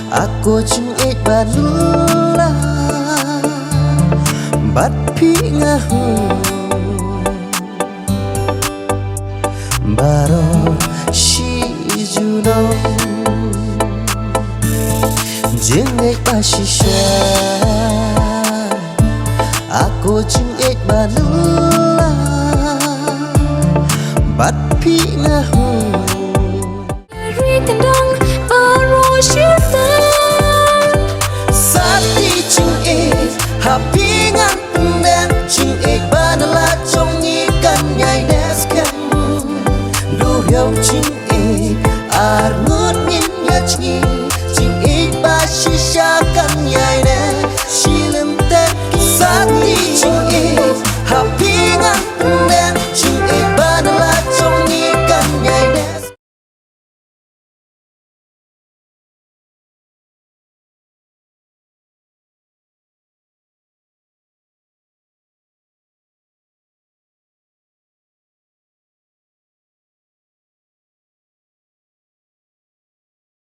Aku chung ek balula bat pi ngahu baro shi juno jeng ek basisha aku chung ek balula bat pi ngahu